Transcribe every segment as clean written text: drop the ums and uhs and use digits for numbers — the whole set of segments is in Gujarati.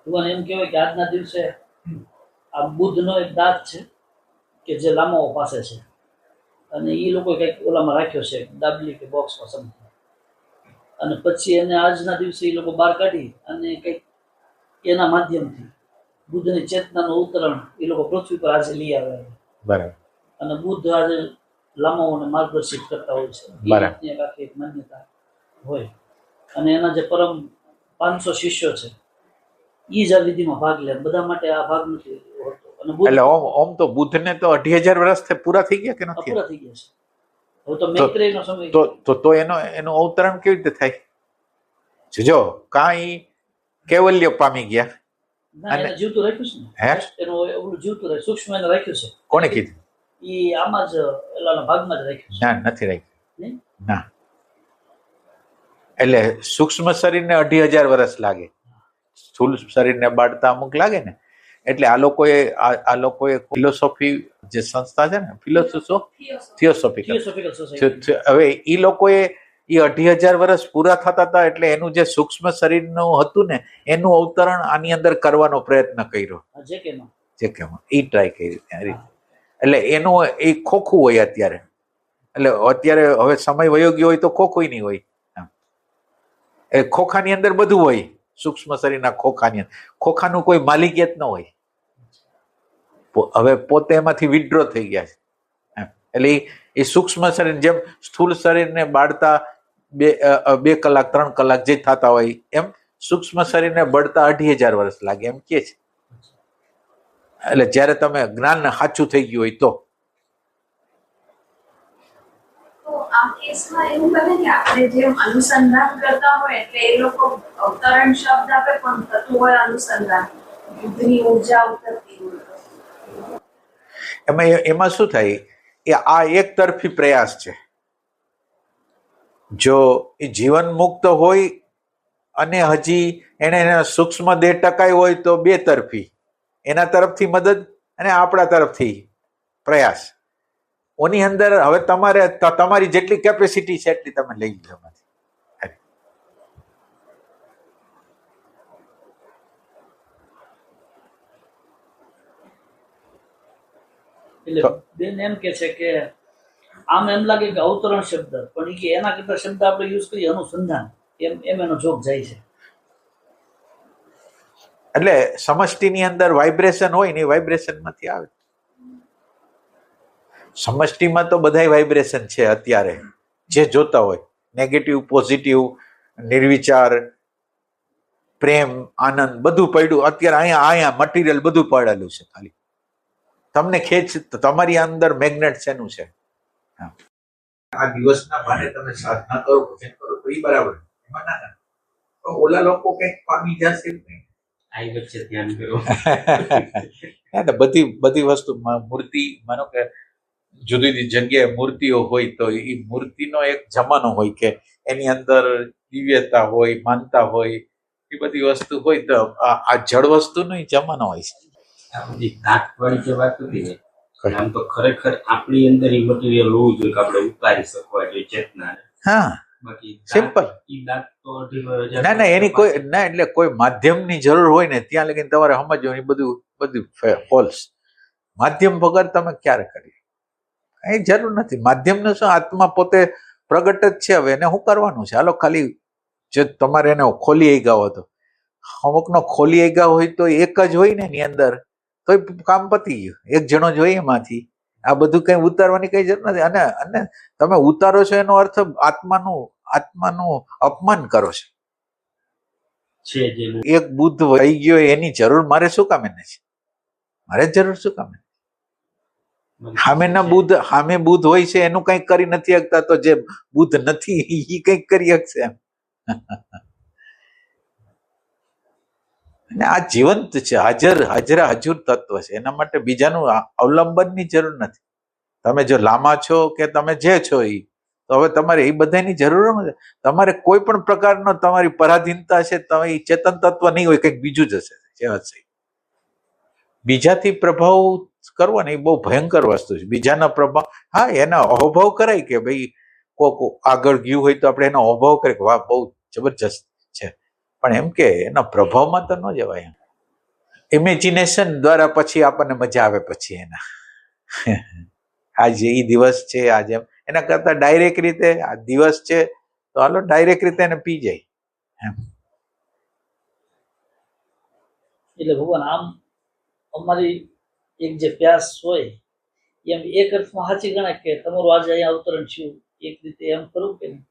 ભગવાન એમ કહેવાય કે આજના દિવસે આ બુદ્ધનો એક દાંત છે કે જે લામાઓ પાસે છે, અને એ લોકો કંઈક ઓલામાં રાખ્યો છે, ડાબલી કે બોક્સમાં સમથિંગ, અને પછી એને આજના દિવસે એ લોકો બહાર કાઢી અને કંઈક એના માધ્યમથી બુદ્ધની ચેતનાનું અવતરણ એ લોકો પૃથ્વી પર આજે લઈ આવે. બરાબર. અને બુદ્ધ આજે લામાઓને માર્ગદર્શિત કરતા હોય છે. એ આખી એક માન્યતા હોય. અને એના જે પરમ 500 શિષ્યો છે એ જ આ વિધિમાં ભાગ લે. બધા માટે આ ભાગ નથી હોતો. અને એટલે ઓમ તો બુદ્ધને તો 2500 વર્ષ પૂરા થઈ ગયા કે નથી? પૂરા થઈ ગયા છે. હવે તો મૈત્રેયનો સમય તો એનું અવતરણ કેવી રીતે થાય? જો કાંઈ કેવલ્ય પામી ગયા. એને જીવતું રાખ્યું છે ને. એનું ઓલું જીવતું રાખ્યું, સૂક્ષ્મ એને રાખ્યું છે. કોને કીધું? એ આમાં જ એલાના ભાગમાં જ રાખ્યું છે. ના, નથી રાખ્યું. ના, એટલે સૂક્ષ્મ શરીરને 2500 વર્ષ લાગે, સ્થૂળ શરીરને બાળતા અમુક લાગે ને. એટલે આ લોકોએ ફિલોસોફી જે સંસ્થા છે ને, થિયોસોફિકલ, હવે એ લોકોએ એ 2500 વર્ષ પૂરા થતા હતા એટલે એનું જે સૂક્ષ્મ શરીરનું હતું ને એનું અવતરણ આની અંદર કરવાનો પ્રયત્ન કર્યો. જે કેમ એ ટ્રાય કરી એટલે એનું એ ખોખું હોય અત્યારે. એટલે અત્યારે હવે સમય વયો ગયો હોય તો ખોખું નહીં હોય. એ ખોખાની અંદર બધું હોય. સૂક્ષ્મ શરીરના ખોખાની અંદર ખોખાનું કોઈ માલિકિયત ન હોય. હવે પોતે એમાંથી વિડ્રો થઈ ગયા છે. એટલે એ સૂક્ષ્મ શરીર જેમ સ્થૂળ શરીરને બાળતા 2 કલાક 3 કલાક જે થતા હોય એમ સૂક્ષ્મ શરીરને બળતા 2500 વર્ષ લાગે એમ કે છે. એટલે જયારે તમે જ્ઞાન સાચું થઈ ગયું હોય તો આ કેસમાં એવું બને કે આપણે જેમ અનુસંધાન કરતા હોય એટલે એ લોકો અવતરણ શબ્દ આપે પણ થતું હોય અનુસંધાન, બુદ્ધની ઉર્જા ઉતરતી હોય. એમાં શું થાય? એ આ એક તરફી પ્રયાસ છે. જો એ જીવન મુક્ત હોય અને હજી એને સૂક્ષ્મ દેહ ટકાય હોય તો 2 તરફી, એના તરફથી મદદ અને આપણા તરફથી પ્રયાસ. ઓની અંદર હવે તમારી જેટલી કેપેસિટી છે એટલી તમે લઈ લો. એટલે બેન એમ કે છે કે આમ એમ લાગે કે અવતરણ શબ્દ, પણ એ એના કરતા શબ્દ આપણે યુઝ કરીએ અનુસંધાન, એમ એનો જોગ જાય છે. એટલે સમષ્ટિની અંદર વાઇબ્રેશન હોય ને, વાઇબ્રેશન માંથી આવે. સમષ્ટિમાં તો બધાય વાઇબ્રેશન છે અત્યારે જે જોતા હોય, નેગેટિવ, પોઝિટિવ, નિર્વિચાર, પ્રેમ, આનંદ બધું પડ્યું અત્યારે. અહીંયા મટીરિયલ બધું પડેલું છે. ખાલી તમને ખેંચ, તમારી અંદર મેગ્નેટ શેનું છે? આ દિવસના ભાને તમે સાધના કરો, ભજન કરો તો એ બરાબર. એમાં ના ઓલા લોકો કંઈક પામી જશે નહીં. આ વચ્ચે ધ્યાન કરો. બધી વસ્તુ મૂર્તિ, માનો કે જુદી જુદી જગ્યાએ મૂર્તિઓ હોય તો એ મૂર્તિનો એક જમાનો હોય કે એની અંદર દિવ્યતા હોય, માનતા હોય, એ બધી વસ્તુ હોય. તો આ જળ વસ્તુનો જમાનો હોય છે. તાત્પર્ય જે વાત હતી ને, આમ તો ખરેખર આપણી અંદર એ મટીરિયલ હોવું જોઈએ કે આપણે ઉતારી શકવા જોઈએ ચેતના. હા, સિમ્પલ. ના, એની કોઈ ના, એટલે કોઈ માધ્યમની જરૂર હોય ને ત્યાં લગીને તમારે સમજવું. બધું ફોલ્સ. માધ્યમ વગર તમે ક્યારે કરી કઈ જરૂર નથી. માધ્યમનું શું? આત્મા પોતે પ્રગટ જ છે. હવે એને શું કરવાનું છે? હાલો, ખાલી જો તમારે એને ખોલી ગયા હતો, અમુકનો ખોલી ગયા હોય તો એક જ હોય ને એની અંદર, તો કામ પતી ગયું. એક જણો જોઈએ એમાંથી. આ બધું કઈ ઉતારવાની કઈ જરૂર નથી. અને તમે ઉતારો છો એનો અર્થ આત્માનું અપમાન કરો છો. એક બુદ્ધ વહી ગયો એની જરૂર મારે શું કામ? એને છે મારે જરૂર શું કામ? સામે બુદ્ધ હોય છે એનું કઈક કરી નથી શકતા, તો જે બુદ્ધ નથી એ કઈક કરી શકશે એમ. અને આ જીવંત છે, હાજરા હજુર તત્વ છે. એના માટે બીજાનું અવલંબનની જરૂર નથી. તમે જો લામા છો કે તમે જે છો એ, તો હવે તમારે એ બધાની જરૂર નથી. તમારે કોઈ પણ પ્રકારનો તમારી પરાધીનતા છે, તમે ચેતન તત્વ નહીં હોય, કંઈક બીજું જ હશે. જે હશે બીજાથી પ્રભાવ કરવો ને એ બહુ ભયંકર વસ્તુ છે. બીજાના પ્રભાવ, હા, એના અહોભાવ કરાય કે ભાઈ કોક આગળ ગયું હોય તો આપણે એનો અહોભાવ કરીએ કે વાહ બહુ જબરજસ્ત છે, પણ એમ કે એના પ્રભાવમાં તો ન જવાય. ઇમેજિનેશન દ્વારા પછી આપણને મજા આવે પછી એના આજે એ દિવસ છે આજે એના કરતા ડાયરેક્ટ રીતે આ દિવસ છે તો હાલો ડાયરેક્ટ રીતે એને પી જાય એમ. એટલે ભગવાન આમ અમારી એક જે પ્યાસ હોય એમ એક અર્થમાં સાચી ગણાય કે તમારું આજે અહીંયા અવતરણ થયું એક રીતે એમ ખરું કે નહીં?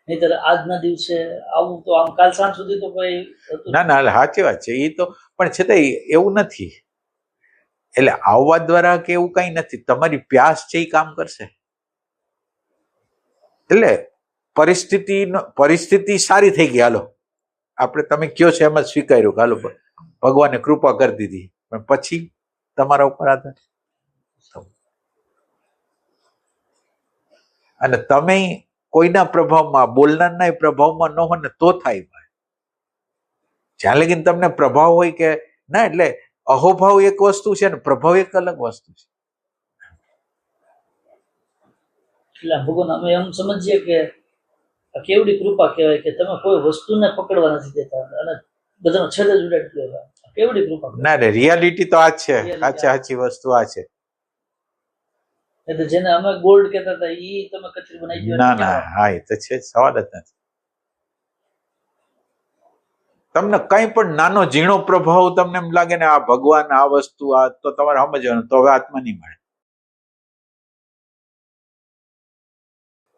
નહીંતર આજના દિવસે આવું તો આમ કાલ સાંજ સુધી તો કોઈ હતું ના ના સાચી વાત છે એ તો, પણ છતાંય એવું નથી. એટલે આવવા દ્વારા કે એવું કઈ નથી, તમારી પ્યાસ છે એ કામ કરશે. એટલે પરિસ્થિતિ સારી થઈ ગઈ, હાલો આપણે તમે કયો છો એમ જ સ્વીકાર્યું કે હાલો ભગવાને કૃપા કરી દીધી, પણ પછી તમારા ઉપર આધાર. અને તમે કોઈના પ્રભાવમાં, બોલનારના પ્રભાવમાં ન હોય ને તો થાય. જ્યાં લગીને તમને પ્રભાવ હોય કે ના, એટલે અહોભાવ એક વસ્તુ છે ને પ્રભાવ એક અલગ વસ્તુ છે. એટલે ભગવાન અમે એમ સમજીએ કે આ કેવડી કૃપા કહેવાય કે તમે કોઈ વસ્તુને પકડવા નથી દેતા અને બધાનો છેલ્લે જ ઉડાડી દેવા. કેવડી કૃપા કહેવાય. ના રે, રિયાલિટી તો આ જ છે, સાચી વસ્તુ આ છે. એટલે જેને અમે ગોલ્ડ કહેતા હતા ઈ તમે કચરી બનાવી દો. ના ના, હા એ તો છે, સવાલ જ નથી. તમને કઈ પણ નાનો ઝીણો પ્રભાવ તમને એમ લાગે ને આ ભગવાન આ વસ્તુ આ, તો તમારે સમજવાનું તો હવે આત્મા નહીં મળે.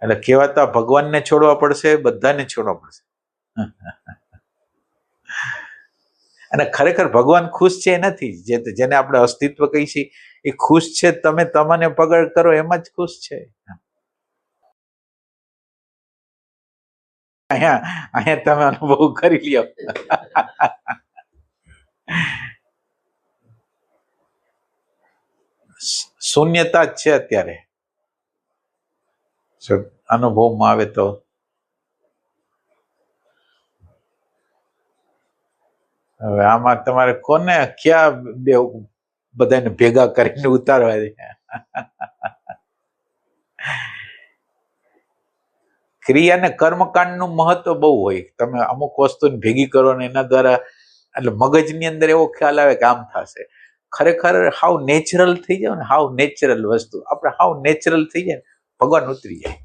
એટલે કહેવાતા ભગવાનને છોડવા પડશે, બધાને છોડવા પડશે. અને ખરેખર ભગવાન ખુશ છે એ નથી, જેને આપણે અસ્તિત્વ કહી છીએ એ ખુશ છે. તમે તમને પગડ કરો એમાં જ ખુશ છે. અહીંયા તમે અનુભવ કરી લ્યો. શૂન્યતા જ છે અત્યારે. અનુભવમાં આવે તો હવે આમાં તમારે કોને ક્યાં બે બધાને ભેગા કરીને ઉતારવા દે. ક્રિયા અને કર્મકાંડનું મહત્વ બહુ હોય. તમે અમુક વસ્તુને ભેગી કરો ને એના દ્વારા એટલે મગજની અંદર એવો ખ્યાલ આવે કે આમ થશે. ખરેખર હાવ નેચરલ થઈ જાય ને, હાવ નેચરલ વસ્તુ આપણે હાવ નેચરલ થઈ જાય ને ભગવાન ઉતરી જાય.